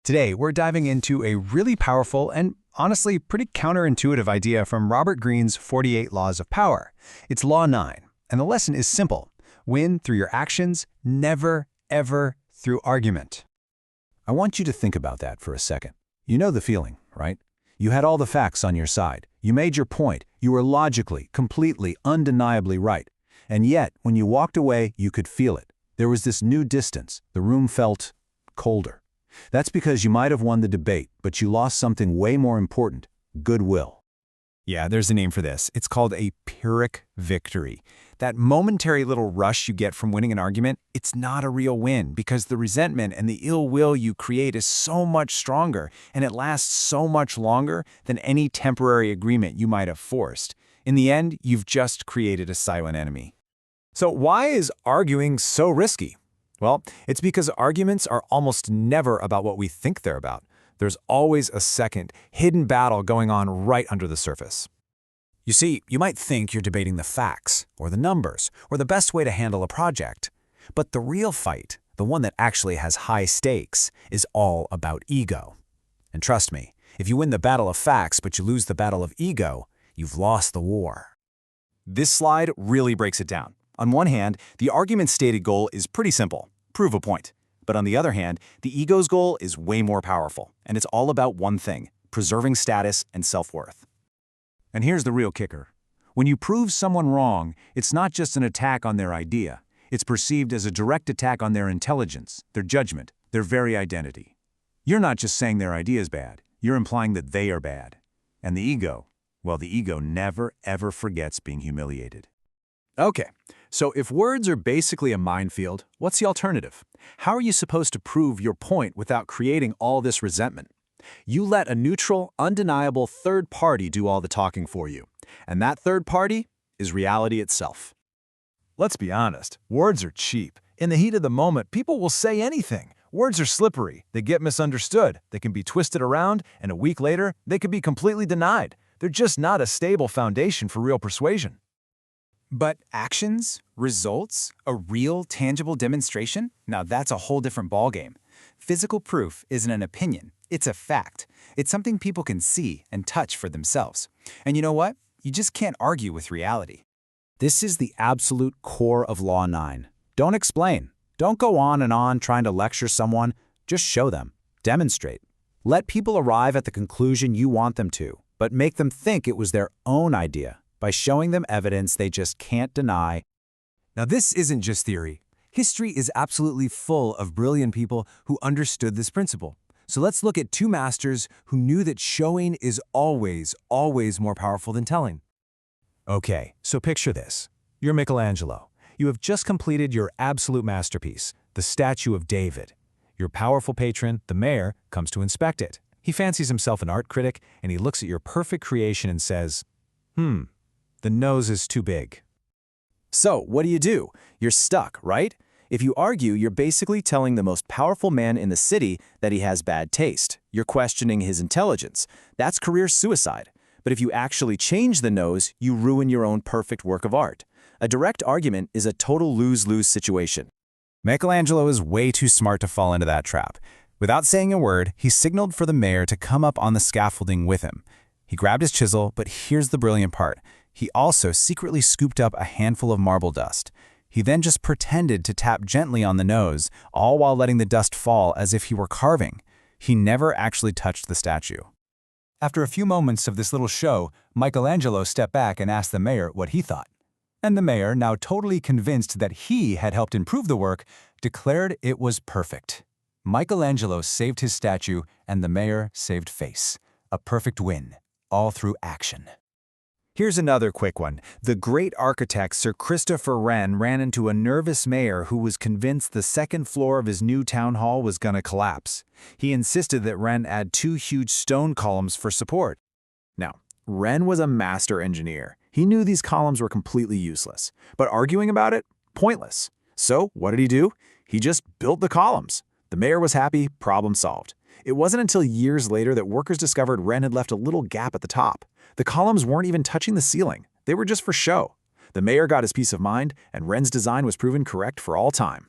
Today, we're diving into a really powerful and honestly pretty counterintuitive idea from Robert Greene's 48 Laws of Power. It's Law 9, and the lesson is simple. Win through your actions, never, ever through argument. I want you to think about that for a second. You know the feeling, right? You had all the facts on your side. You made your point. You were logically, completely, undeniably right. And yet, when you walked away, you could feel it. There was this new distance. The room felt colder. That's because you might have won the debate, but you lost something way more important: goodwill. Yeah, there's a name for this. It's called a Pyrrhic victory. That momentary little rush you get from winning an argument, it's not a real win because the resentment and the ill will you create is so much stronger and it lasts so much longer than any temporary agreement you might have forced. In the end, you've just created a silent enemy. So why is arguing so risky? Well, it's because arguments are almost never about what we think they're about. There's always a second, hidden battle going on right under the surface. You see, you might think you're debating the facts, or the numbers, or the best way to handle a project. But the real fight, the one that actually has high stakes, is all about ego. And trust me, if you win the battle of facts but you lose the battle of ego, you've lost the war. This slide really breaks it down. On one hand, the argument's stated goal is pretty simple: prove a point. But on the other hand, the ego's goal is way more powerful, and it's all about one thing: preserving status and self-worth. And here's the real kicker. When you prove someone wrong, it's not just an attack on their idea. It's perceived as a direct attack on their intelligence, their judgment, their very identity. You're not just saying their idea is bad. You're implying that they are bad. And the ego, well, the ego never, ever forgets being humiliated. Okay, so if words are basically a minefield, what's the alternative? How are you supposed to prove your point without creating all this resentment? You let a neutral, undeniable third party do all the talking for you. And that third party is reality itself. Let's be honest, words are cheap. In the heat of the moment, people will say anything. Words are slippery. They get misunderstood. They can be twisted around, and a week later, they could be completely denied. They're just not a stable foundation for real persuasion. But actions, results, a real, tangible demonstration? Now that's a whole different ballgame. Physical proof isn't an opinion. It's a fact. It's something people can see and touch for themselves. And you know what? You just can't argue with reality. This is the absolute core of Law 9. Don't explain. Don't go on and on trying to lecture someone. Just show them. Demonstrate. Let people arrive at the conclusion you want them to, but make them think it was their own idea by showing them evidence they just can't deny. Now this isn't just theory. History is absolutely full of brilliant people who understood this principle. So let's look at two masters who knew that showing is always, always more powerful than telling. Okay, so picture this. You're Michelangelo. You have just completed your absolute masterpiece, the statue of David. Your powerful patron, the mayor, comes to inspect it. He fancies himself an art critic, and he looks at your perfect creation and says, the nose is too big. So what do? You're stuck, right? If you argue, you're basically telling the most powerful man in the city that he has bad taste. You're questioning his intelligence. That's career suicide. But if you actually change the nose, you ruin your own perfect work of art. A direct argument is a total lose-lose situation. Michelangelo is way too smart to fall into that trap. Without saying a word, he signaled for the mayor to come up on the scaffolding with him. He grabbed his chisel, but here's the brilliant part. He also secretly scooped up a handful of marble dust. He then just pretended to tap gently on the nose, all while letting the dust fall as if he were carving. He never actually touched the statue. After a few moments of this little show, Michelangelo stepped back and asked the mayor what he thought. And the mayor, now totally convinced that he had helped improve the work, declared it was perfect. Michelangelo saved his statue, and the mayor saved face. A perfect win, all through action. Here's another quick one. The great architect Sir Christopher Wren ran into a nervous mayor who was convinced the second floor of his new town hall was going to collapse. He insisted that Wren add 2 huge stone columns for support. Now, Wren was a master engineer. He knew these columns were completely useless. But arguing about it? Pointless. So what did he do? He just built the columns. The mayor was happy, problem solved. It wasn't until years later that workers discovered Wren had left a little gap at the top. The columns weren't even touching the ceiling. They were just for show. The mayor got his peace of mind, and Wren's design was proven correct for all time.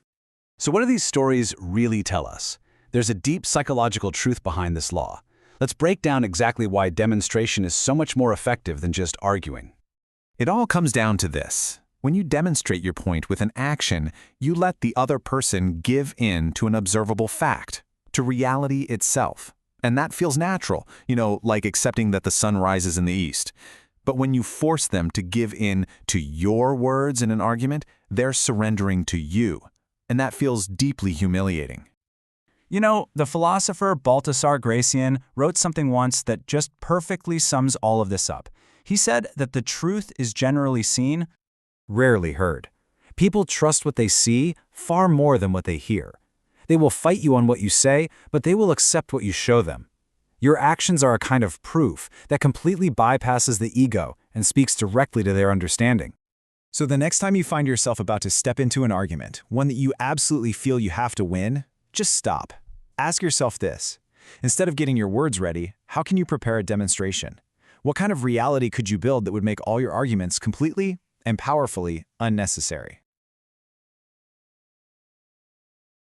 So what do these stories really tell us? There's a deep psychological truth behind this law. Let's break down exactly why demonstration is so much more effective than just arguing. It all comes down to this. When you demonstrate your point with an action, you let the other person give in to an observable fact, to reality itself. And that feels natural, like accepting that the sun rises in the east. But when you force them to give in to your words in an argument, they're surrendering to you. And that feels deeply humiliating. The philosopher Baltasar Gracian wrote something once that just perfectly sums all of this up. He said that the truth is generally seen, rarely heard. People trust what they see far more than what they hear. They will fight you on what you say, but they will accept what you show them. Your actions are a kind of proof that completely bypasses the ego and speaks directly to their understanding. So the next time you find yourself about to step into an argument, one that you absolutely feel you have to win, just stop. Ask yourself this. Instead of getting your words ready, how can you prepare a demonstration? What kind of reality could you build that would make all your arguments completely and powerfully unnecessary?